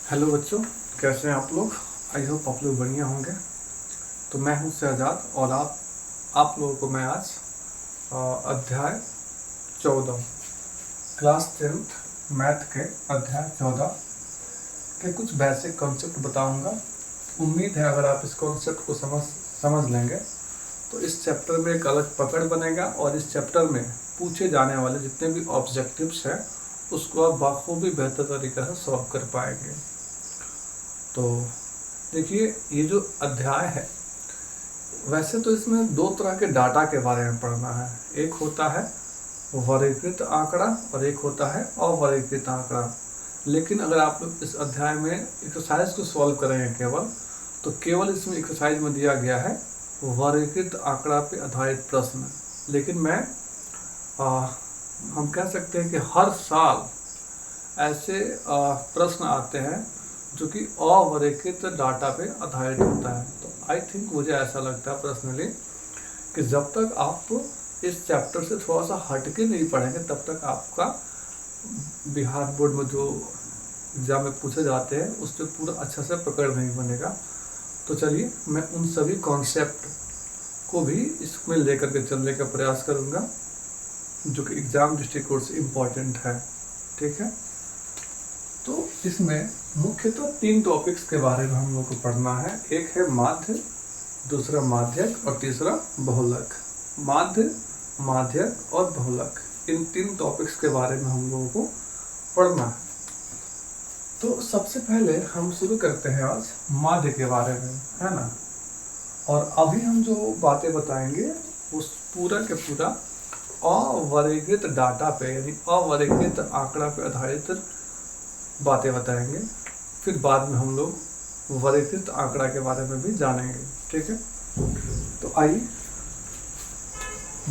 Hello बच्चों, कैसे हैं आप लोग। आई होप आप लोग बढ़िया होंगे। तो मैं हूं शहजाद और आप लोगों को मैं आज अध्याय 14 क्लास 10th मैथ के अध्याय 14 के कुछ बेसिक कॉन्सेप्ट बताऊंगा। उम्मीद है अगर आप इस कॉन्सेप्ट को समझ लेंगे तो इस चैप्टर में एक अलग पकड़ बनेगा और इस चैप्टर में पूछे जाने वाले जितने भी ऑब्जेक्टिव्स हैं उसको आप बखूबी बेहतर तरीके से सॉल्व कर पाएंगे। तो देखिए, ये जो अध्याय है वैसे तो इसमें दो तरह के डाटा के बारे में पढ़ना है। एक होता है वर्गीकृत आंकड़ा और एक होता है अवर्गीकृत आंकड़ा। लेकिन अगर आप लोग इस अध्याय में एक्सरसाइज को सॉल्व करेंगे तो केवल इसमें एक्सरसाइज में दिया गया है वर्गीकृत आंकड़ा पे आधारित प्रश्न। लेकिन हम कह सकते हैं कि हर साल ऐसे प्रश्न आते हैं जो कि अवर्गीकृत डाटा पे आधारित होता है। तो आई थिंक मुझे ऐसा लगता है पर्सनली कि जब तक आप इस चैप्टर से थोड़ा सा हटके नहीं पढ़ेंगे तब तक आपका बिहार बोर्ड में जो एग्जाम में पूछे जाते हैं उस पर पूरा अच्छा से पकड़ नहीं बनेगा। तो चलिए, मैं उन सभी कॉन्सेप्ट को भी इसमें लेकर के चलने का प्रयास करूँगा जो कि एग्ज़ाम दृष्टिकोण से इम्पोर्टेंट है। ठीक है, तो इसमें मुख्यतः 3 टॉपिक्स के बारे में हम लोग को पढ़ना है। एक है माध्य, दूसरा माध्यक और तीसरा बहुलक। माध्य, माध्यक और बहुलक, इन 3 टॉपिक्स के बारे में हम लोगों को पढ़ना है। तो सबसे पहले हम शुरू करते हैं आज माध्य के बारे में, है ना। और अभी हम जो बातें बताएंगे उस पूरा के पूरा अवर्गीकृत डाटा पे यानी अवर्गीकृत आंकड़ा पे आधारित बातें बताएंगे। फिर बाद में हम लोग वर्गीकृत आंकड़ा के बारे में भी जानेंगे। ठीक है, तो आइए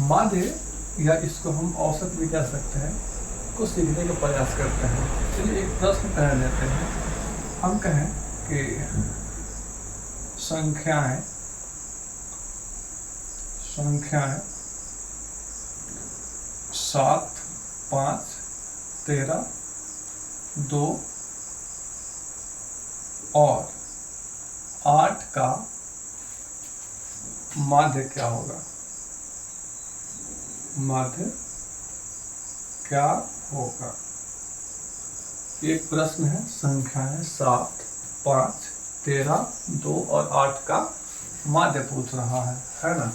माध्य या इसको हम औसत भी कह सकते हैं को सीखने का प्रयास करते हैं। चलिए एक प्रश्न पहले लेते हैं। हम कहें कि संख्याएं 7, 5, 13, 2 और 8 का माध्य क्या होगा। माध्य क्या होगा, एक प्रश्न है। संख्याएं 7, 5, 13, 2 और 8 का माध्य पूछ रहा है ना।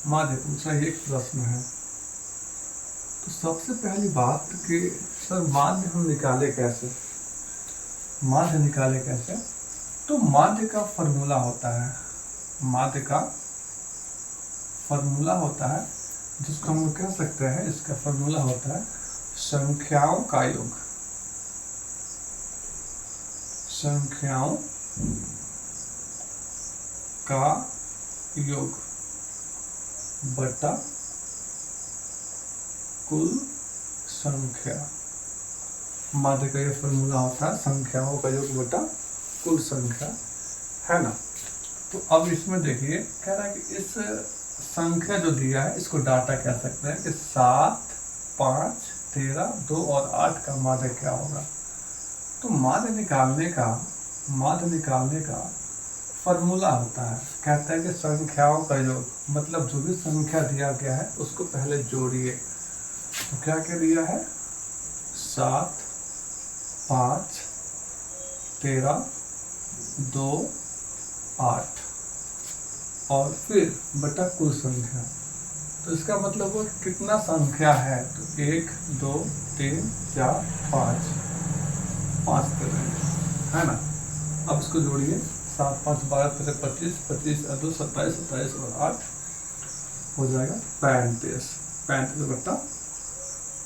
माध्य पूछ रहा है, एक प्रश्न है। तो सबसे पहली बात कि सर माध्य हम निकाले कैसे। माध्य निकाले कैसे, तो माध्य का फॉर्मूला होता है। माध्य का फॉर्मूला होता है जिसको हम कह सकते हैं, इसका फॉर्मूला होता है संख्याओं का योग। संख्याओं का योग बटा कुल संख्या। माध्य का ये फॉर्मूला होता है संख्याओं का योग बटा कुल संख्या, है ना। तो अब इसमें देखिए कह रहा है कि इस संख्या जो दिया है इसको डाटा कह सकते हैं कि 7, 5, 13, 2 और 8 का माध्य क्या होगा। तो माध्य निकालने का फॉर्मूला होता है, कहता है कि संख्याओं का योग, मतलब जो भी संख्या दिया गया है उसको पहले जोड़िए। तो क्या क्या दिया है, 7, 5, 13, 2, 8 और फिर बटा कुल संख्या। तो इसका मतलब वो कितना संख्या है, तो 1, 2, 3, 4, 5 है ना। अब इसको जोड़िए, 7, 5, 12, 13, 25, 25, 2, 27, 27 और 8 हो जाएगा 35। 35 बटा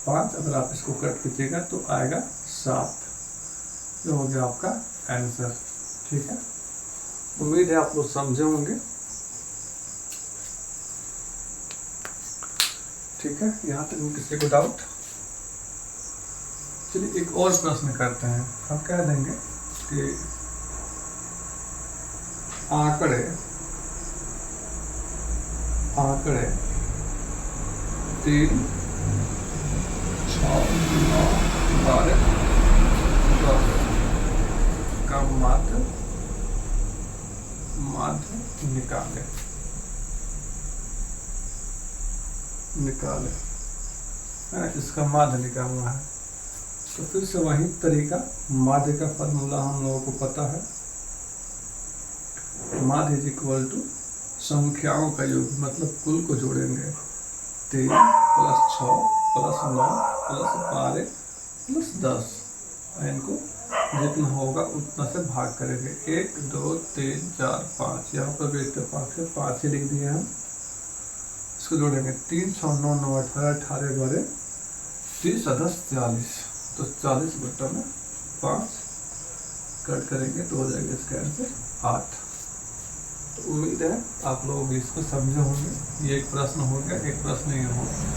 5, अगर आप इसको कट कीजिएगा तो आएगा 7। ये हो गया आपका आंसर। ठीक है, उम्मीद है आप लोग समझे होंगे। ठीक है, यहाँ तक किसी को डाउट। चलिए एक और प्रश्न करते हैं। हम कह देंगे कि आंकड़े 3, 6, 9, 12, 10 माध्य निकाले है, इसका माध्य निकालना है। तो फिर से वही तरीका, माध्य का फॉर्मूला हम लोगों को पता है, माध्य इज इक्वल टू संख्याओं का योग, मतलब कुल को जोड़ेंगे 3 + 6 + 9 + 12 + 10, इनको जितना होगा उतना से भाग करेंगे। 1 2 3 4 5, यहाँ पर भी इत्तेफाक से 5 ही लिख दिए हम। इसको जोड़ेंगे 3 6 9 9 18 18 12 30 10 40, तो 40/5 कट करेंगे तो हो जाएगा इसका आंसर 8। तो उम्मीद है आप लोग इसको समझे होंगे। ये एक प्रश्न हो गया, एक प्रश्न ये हो गया,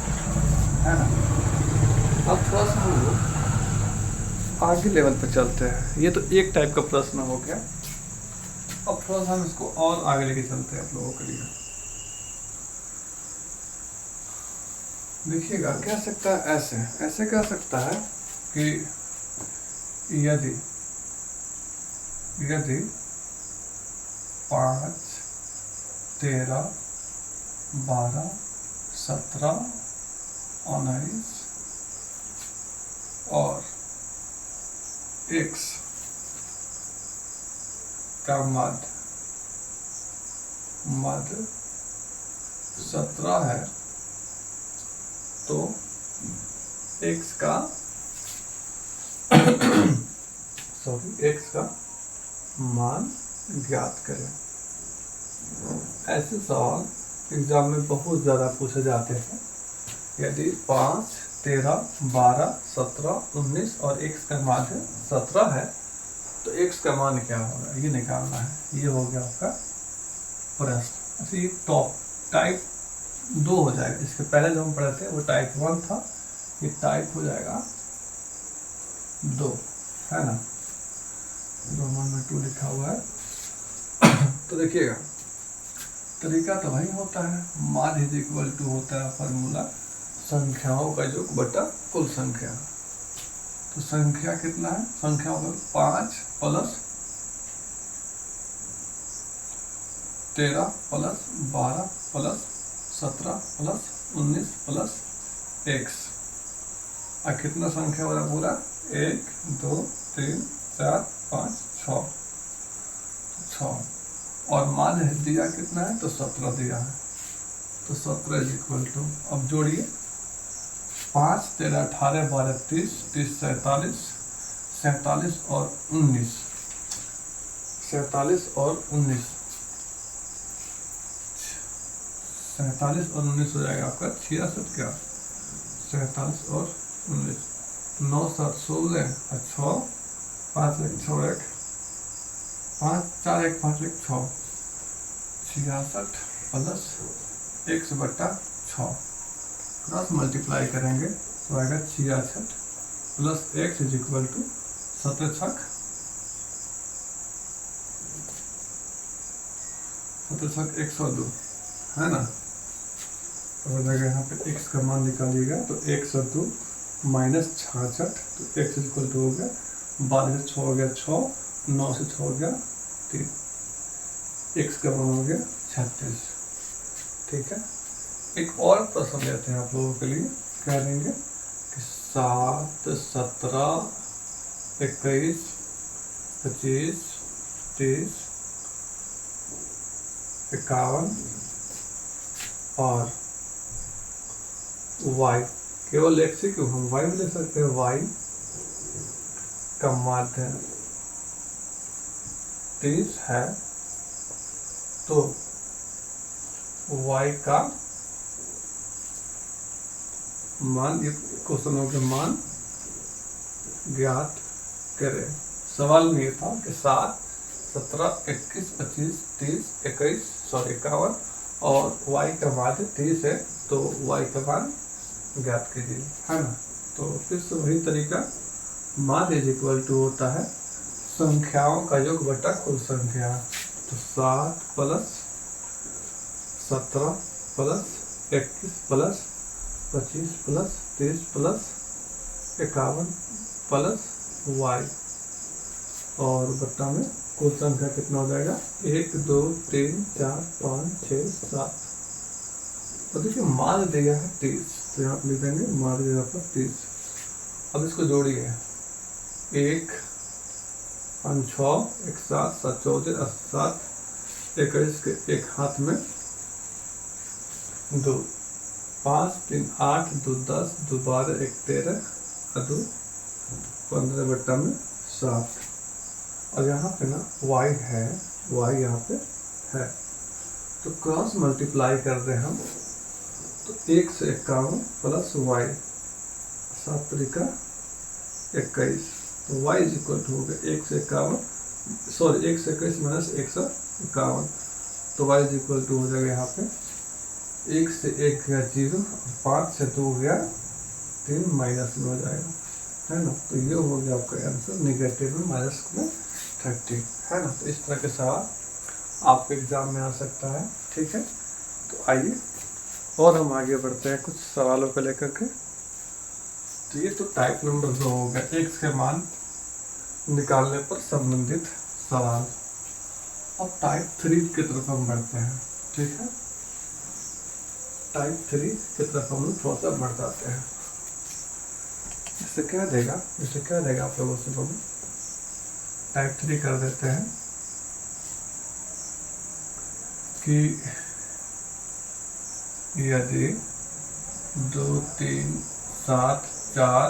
है ना। अब थोड़ा सा हम लोग आगे लेवल पे चलते हैं। ये तो एक टाइप का प्रश्न हो गया। अब थोड़ा सा हम इसको और आगे लेके चलते हैं आप लोगों के लिए। देखिएगा कह सकता है ऐसे कह सकता है कि यदि 5 13 12 17 19 और x का माध्य 17 है, तो x का x का मान ज्ञात करें। ऐसे सवाल एग्जाम में बहुत ज़्यादा पूछे जाते हैं। यदि 5 13 12 17 19 और x का मान है 17 है, तो x का मान क्या होगा ये निकालना है। ये हो गया आपका प्रश्न। अच्छा, ये टाइप 2 हो जाएगा। इसके पहले जो हम पढ़े थे वो टाइप 1 था, ये टाइप हो जाएगा 2, है ना। रोमन में 2 लिखा हुआ है। तो देखिएगा तरीका तो वही होता है, माध्य इज इक्वल टू होता है फॉर्मूला संख्याओं का योग बटा कुल संख्या। तो संख्या कितना है, संख्या होगा 5 + 13 + 12 + 17 + 19 + x। और कितना संख्या हो रहा पूरा 1 2 3 4 5 6 और माध्य दिया कितना है, तो 17 दिया है। तो 17 इज इक्वल टू, अब जोड़िए 5 13 18 12 30 30 47 47 और 19 47 और 19 47 और 19 हो जाएगा आपका 66 क्या 47 और 19 9 7 16 और 6 5 1 6 1 5 4 1 5 1 6 66 प्लस x/6 क्रॉस मल्टीप्लाई करेंगे तो आएगा 66 plus x is equal to 67 102, है ना। और अगर यहाँ पे x का मान निकालिएगा तो 102 माइनस 66, तो x इज इक्वल टू हो गया 12 से 6 हो गया 6, 9 से 6 हो गया 3, x का मान हो गया 36। ठीक है, एक और प्रश्न लेते हैं आप लोगों के लिए। कह देंगे कि 7 17 21 25 30 51 और y, केवल x से क्यों, हम y भी ले सकते हैं। y का माध्य 30 है, तो y का मान, ये क्वेश्चनों के मान ज्ञात करें। सवाल में ये था कि 7 17 21 25 30 21 51 और y का मान 30 है, तो y का मान ज्ञात कीजिए, है ना। तो फिर से वही तरीका, माध्य इज इक्वल टू होता है संख्याओं का योग बटा कुल संख्या। तो 7 + 17 + 21 + 25 + 30 + 51 + y, और बट्टा में कुल संख्या कितना हो जाएगा 1 2 3 4 5 6 7। और देखिए मार्ग दिया है 30, तो यहाँ पर लिख देंगे मार्ग जगह पर 30। अब इसको जोड़िए 1 5 6 1 7 7 14 7 21 के एक हाथ में 2 5 3 8 2 10 2 12 1 13 और 2 15 बट्टा में 7। और यहाँ पे ना y है, y यहाँ पे है, तो क्रॉस मल्टीप्लाई कर रहे हैं हम, तो 1 से 51 प्लस y 7 तरीका 21, तो y इज इक्वल टू हो गया 1 से 51 सॉरी 1 से 21 माइनस 151, तो y इज इक्वल टू हो जाएगा यहाँ पे 1 से 1 गया 0, 5 से 2 गया 3 माइनस में हो जाएगा, है ना। तो ये हो गया आपका आंसर, निगेटिव में माइनस में 30, है ना। तो इस तरह के सवाल आपके एग्जाम में आ सकता है, ठीक है। तो आइए और हम आगे बढ़ते हैं कुछ सवालों को लेकर के। तो ये तो टाइप नंबर 2 हो गया, x के मान निकालने पर संबंधित सवाल। अब टाइप 3 की तरफ हम बढ़ते हैं, ठीक है। टाइप 3 की तरफ हम लोग थोड़ा सा बढ़ जाते हैं। इससे क्या देगा आप लोगों से बोलो। टाइप 3 कर देते हैं कि यदि 2 3 7 4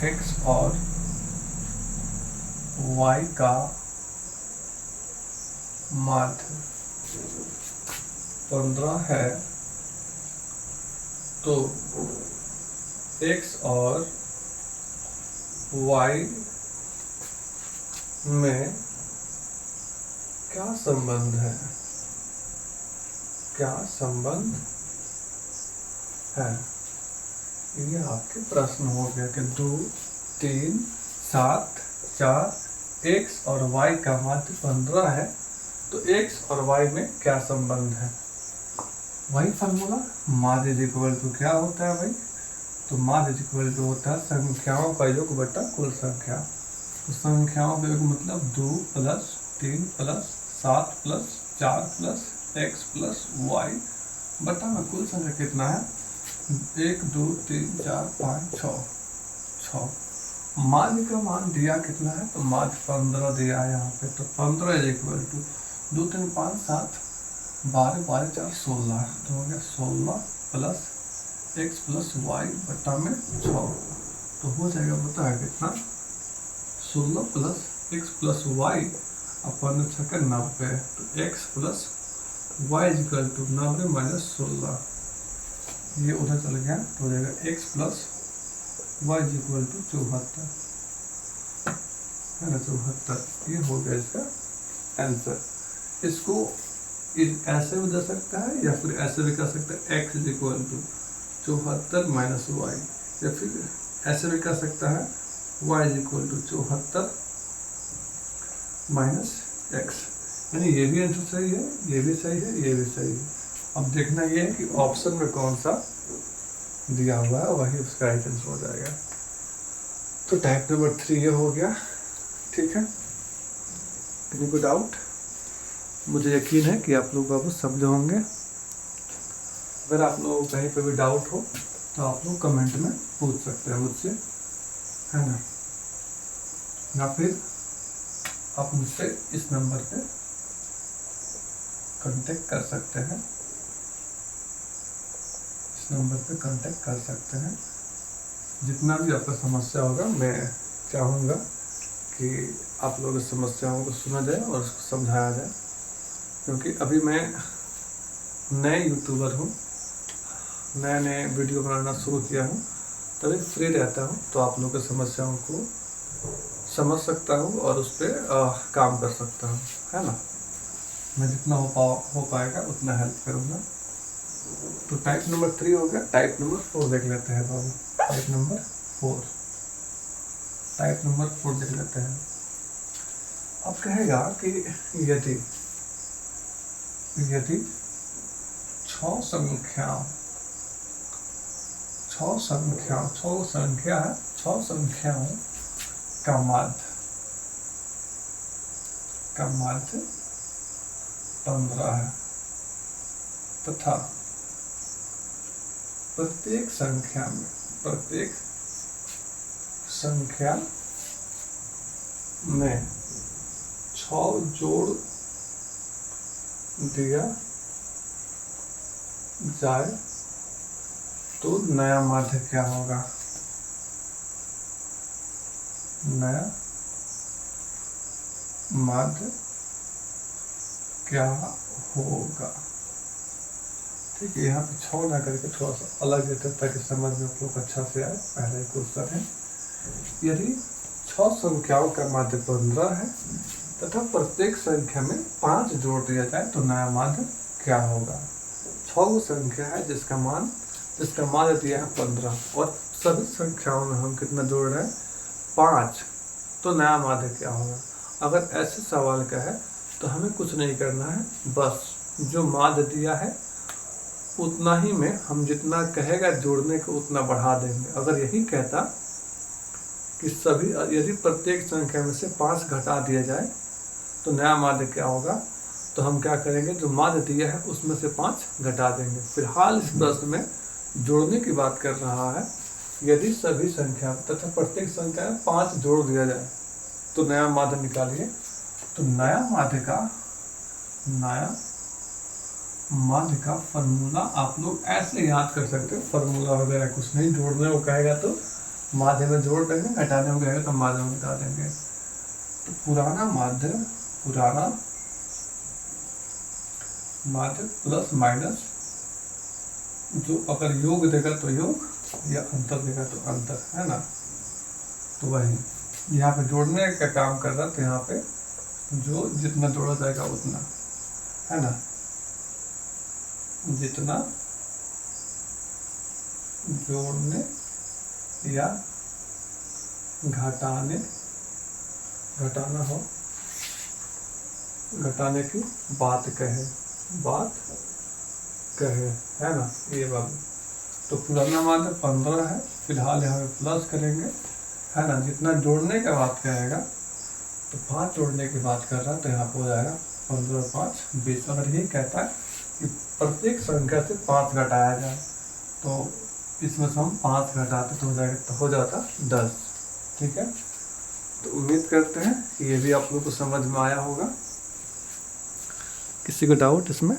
x और y का माध्य 15 है, तो x और y में क्या संबंध है, ये आपके प्रश्न हो गया कि 2 3 7 4 x और y का माध्य 15 है, तो x और y में क्या संबंध है। वही फॉर्मूला माध्य इज इक्वल टू क्या होता है भाई, तो माध्य इज इक्वल टू होता है संख्याओं का योग बटा कुल संख्या। तो संख्याओं का योग मतलब 2 plus 3 plus 7 plus 4 plus x plus y बटा में कुल संख्या कितना है 1 2 3 4 5 6। माध्य का मान दिया कितना है, तो माध्य 15 दिया है यहाँ पे, तो 15 इज इक्वल टू 2 3 5 7 12 12 4 16, तो हो गया 16 प्लस x प्लस y बटा में 6, तो हो जाएगा बता है कितना 16 प्लस x प्लस y अपन 6 90, तो x plus y is equal to 90 minus 16, ये उधर चल गया, तो हो जाएगा x plus y is equal to 74, है ना 74। ये हो गया इसका आंसर। इसको ऐसे भी दे सकता है या फिर ऐसे भी कर सकते हैं x is equal to 74 minus y, या फिर ऐसे भी कर सकता है y is equal to 74 minus x, यानी ये भी आंसर सही है, ये भी सही है, ये भी सही है। अब देखना ये है कि ऑप्शन में कौन सा दिया हुआ है, वही उसका राइट आंसर हो जाएगा। तो टाइप नंबर 3 ये हो गया, ठीक है। एनी कोई डाउट? मुझे यकीन है कि आप लोग बाबू समझे होंगे। अगर आप लोगों को कहीं पे भी डाउट हो तो आप लोग कमेंट में पूछ सकते हैं मुझसे, है ना, या फिर आप मुझसे इस नंबर पे कांटेक्ट कर सकते हैं, इस नंबर पे कांटेक्ट कर सकते हैं। जितना भी आपका समस्या होगा, मैं चाहूँगा कि आप लोगों की समस्याओं को सुना जाए और उसको समझाया जाए, क्योंकि अभी मैं नए यूट्यूबर हूँ, नए वीडियो बनाना शुरू किया हूँ, तभी फ्री रहता हूँ, तो आप लोगों की समस्याओं को समझ सकता हूँ और उस पर काम कर सकता हूँ, है ना। मैं जितना हो पाएगा उतना हेल्प करूँगा। तो टाइप नंबर 3 हो गया। टाइप नंबर 4 देख लेते हैं बाबू। टाइप नंबर 4 देख लेते हैं। अब कहेगा कि यदि 6 संख्या है, 6 संख्याओं का माध्य 15 है तथा प्रत्येक संख्या में 6 जोड़ दिया जाए तो नया माध्य क्या होगा? नया माध्य क्या होगा? ठीक है, यहाँ पे 6 ना करके थोड़ा सा अलग देते ताकि समझ में आप लोग अच्छा से आए। पहला ही क्वेश्चन है, यदि 6 संख्याओं का माध्य 15 है तथा प्रत्येक संख्या में 5 जोड़ दिया जाए तो नया माध्य क्या होगा? 6 वो संख्या है जिसका माध्य दिया है 15 और सभी संख्याओं में हम कितना जोड़ रहे हैं? 5, तो नया माध्य क्या होगा? अगर ऐसे सवाल का है तो हमें कुछ नहीं करना है, बस जो माध्य दिया है उतना ही में हम जितना कहेगा जोड़ने को उतना बढ़ा देंगे। अगर यही कहता कि यदि प्रत्येक संख्या में से 5 घटा दिया जाए तो नया माध्य क्या होगा, तो हम क्या करेंगे, जो माध्य दिया है उसमें से 5 घटा देंगे। फिलहाल इस प्रश्न में जोड़ने की बात कर रहा है। यदि सभी संख्या तथा प्रत्येक संख्या में 5 जोड़ दिया जाए तो नया माध्य निकालिए। तो नया माध्य का फॉर्मूला आप लोग ऐसे याद कर सकते हो। फॉर्मूला वगैरह कुछ नहीं, जोड़ने को कहेगा तो माध्य में जोड़ देंगे, घटाने को कहेगा तो माध्य में घटा देंगे। तो पुराना माध्य प्लस माइनस, जो अगर योग देगा तो योग या अंतर देगा तो अंतर, है ना। तो वही यहाँ पे जोड़ने का काम कर रहा, तो यहाँ पे जो जितना जोड़ा जाएगा उतना, है ना, जितना जोड़ने या घटाने की बात कहे, है ना, ये बात। तो पुराना माध्य 15 है, फिलहाल यहाँ पे प्लस करेंगे, है ना। जितना जोड़ने का बात कहेगा तो 5 जोड़ने की बात कर रहा है, तो यहाँ पे हो जाएगा 15 और 5 20। अगर यही कहता है कि प्रत्येक संख्या से 5 घटाया जाए तो इसमें से हम 5 घटाते तो हो जाता 10। ठीक है, तो उम्मीद करते हैं कि ये भी आप लोग को समझ में आया होगा। किसी को डाउट इसमें?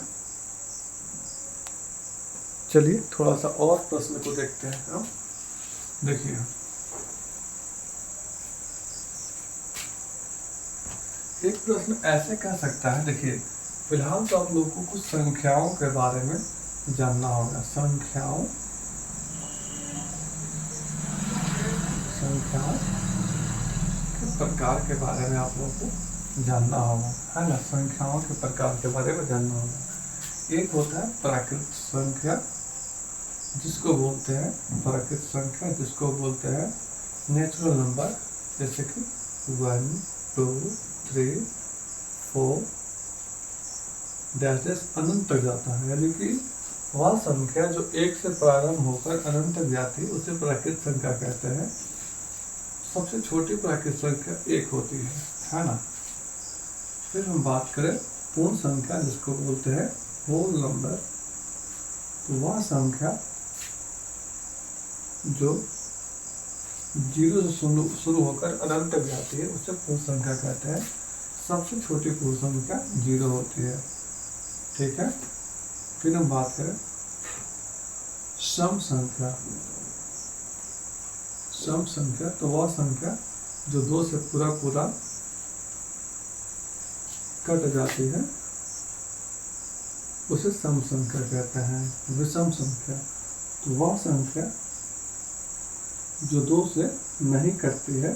चलिए थोड़ा सा और प्रश्न को देखते हैं हम। देखिए, एक प्रश्न ऐसे कह सकता है, देखिए फिलहाल तो आप लोगों को कुछ संख्याओं के बारे में जानना होगा। संख्याओं के प्रकार के बारे में आप लोगों को जानना होगा, है ना। संख्याओं के प्रकार के बारे में जानना होगा। एक होता है प्राकृत संख्या, जिसको बोलते हैं नेचुरल नंबर, जैसे कि 1 2 3 4 डैश अनंत तक जाता है। यानी कि वह संख्या जो 1 से प्रारंभ होकर अनंत तक जाती है उसे प्राकृत संख्या कहते हैं। सबसे छोटी प्राकृत संख्या 1 होती है ना। फिर हम बात करें पूर्ण संख्या, जिसको बोलते हैं होल नंबर, तो वह संख्या जो 0 से शुरू होकर अनंत तक जाती है उसे पूर्ण संख्या कहते हैं। सबसे छोटी पूर्ण संख्या 0 होती है। ठीक है, फिर हम बात करें सम संख्या, तो वह संख्या जो 2 से पूरा कट जाती है उसे सम संख्या कहते हैं। विषम संख्या, तो वह संख्या जो 2 से नहीं कटती है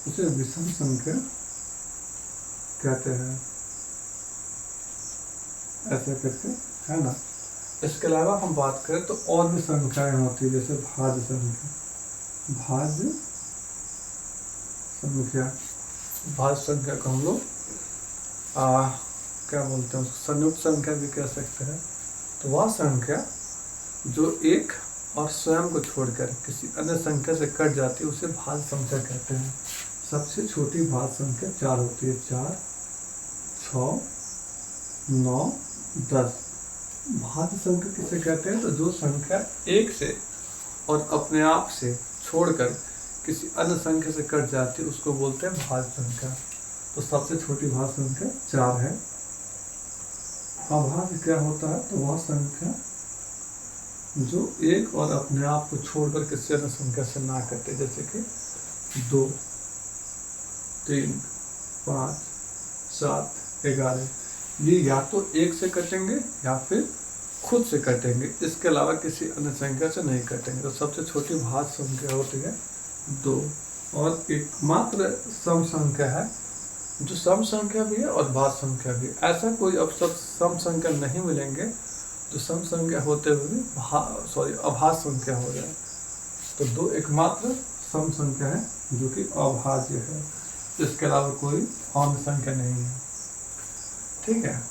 उसे विषम संख्या कहते हैं। ऐसे करके, है ना। इसके अलावा हम बात करें तो और भी संख्याएं होती है, जैसे भाज्य संख्या को हम लोग क्या बोलते हैं, संयुक्त संख्या भी कह सकते हैं। तो वह संख्या जो एक और स्वयं को छोड़कर किसी अन्य संख्या से कट जाती है उसे भाज्य संख्या कहते हैं। सबसे छोटी भाज्य संख्या 4 होती है। 4, 6, 9, 10। भाज्य संख्या किसे कहते हैं? तो जो संख्या 1 से और अपने आप से छोड़कर किसी अन्य संख्या से कट जाती है उसको बोलते हैं भाज्य संख्या। तो सबसे छोटी भाज्य संख्या 4 है। अभाज्य क्या होता है? तो वह संख्या जो 1 और अपने आप को छोड़कर किसी अन्य संख्या से ना कटे, जैसे कि 2, 3, 5, 7, 11। ये या तो 1 से कटेंगे या फिर खुद से कटेंगे, इसके अलावा किसी अन्य संख्या से नहीं कटेंगे। तो सबसे छोटी भाज्य संख्या होती है 2। और एकमात्र सम संख्या है जो सम संख्या भी है और भाज्य संख्या भी। ऐसा कोई अब सब सम संख्या नहीं मिलेंगे जो सम संख्या होते हुए भी अभाज्य संख्या हो जाए। तो 2 एकमात्र सम संख्या है जो कि अभाज्य है, इसके अलावा कोई अन्य संख्या नहीं है। ठीक है,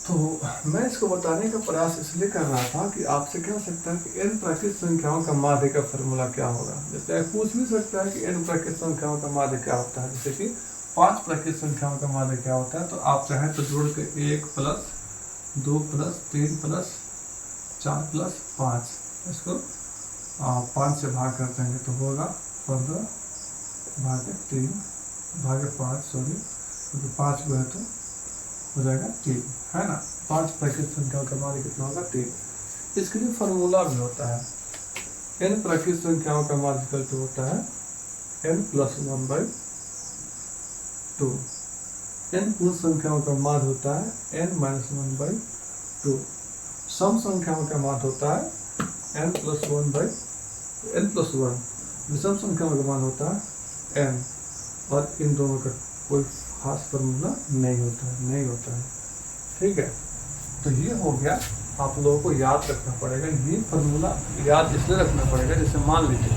तो मैं इसको बताने का प्रयास इसलिए कर रहा था कि आपसे कह सकता है कि n प्राकृत संख्याओं का माध्य का फॉर्मूला क्या होगा। जैसे पूछ भी सकता है कि n प्राकृत संख्याओं का माध्य क्या होता है, जैसे कि 5 प्राकृत संख्याओं का माध्य क्या होता है। तो आप चाहें तो जोड़ के 1 + 2 + 3 + 4 + 5 इसको 5 से भाग कर देंगे तो होगा 15 भागे 3 भागे 5, सॉरी 5 को है तो हो जाएगा 3, है ना। 5 प्राकृत संख्याओं का माध्य कितना होगा? 3। इसके लिए फॉर्मूला भी होता है। n प्राकृत संख्याओं का माध्य इक्वल होता है n + 1/2। n पूर्ण संख्याओं का माध्य होता है n - 1/2। सम संख्याओं का माध्य होता है n + 1। विषम संख्याओं का माध्य होता है n। और इन दोनों का कोई खास फॉर्मूला नहीं होता है। ठीक है, तो ये हो गया। आप लोगों को याद रखना पड़ेगा। ये फॉर्मूला याद इसलिए रखना पड़ेगा, जैसे मान लीजिए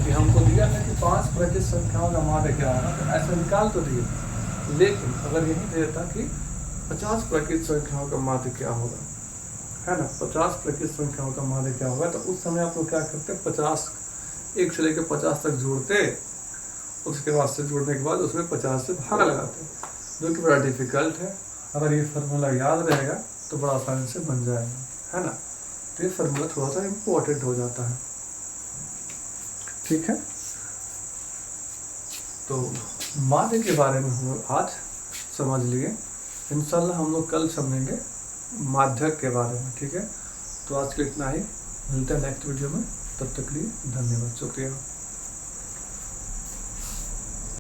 कि हमको दिया है कि 5 प्राकृत संख्याओं का माध्य क्या है, तो ऐसा निकाल तो दिए, लेकिन अगर यही देता कि 50 प्राकृत संख्याओं का माध्य क्या होगा, है ना, 50 प्राकृत संख्याओं का माध्य क्या होगा, तो उस समय आप लोग क्या करते हैं, 50 1 से लेकर 50 तक जोड़ते, उसके बाद से जोड़ने के बाद उसमें 50 से भाग लगाते हैं, जो कि बड़ा डिफिकल्ट है। अगर ये फार्मूला याद रहेगा तो बड़ा आसानी से बन जाएगा, है ना। तो ये फार्मूला थोड़ा सा इम्पोर्टेंट हो जाता है। ठीक है, तो माध्य के बारे में हम लोग आज समझ लिए। इंशाल्लाह हम लोग कल समझेंगे माध्यक के बारे में। ठीक है, तो आज के लिए इतना ही। मिलते हैं नेक्स्ट वीडियो में, तब तक के लिए धन्यवाद, शुक्रिया।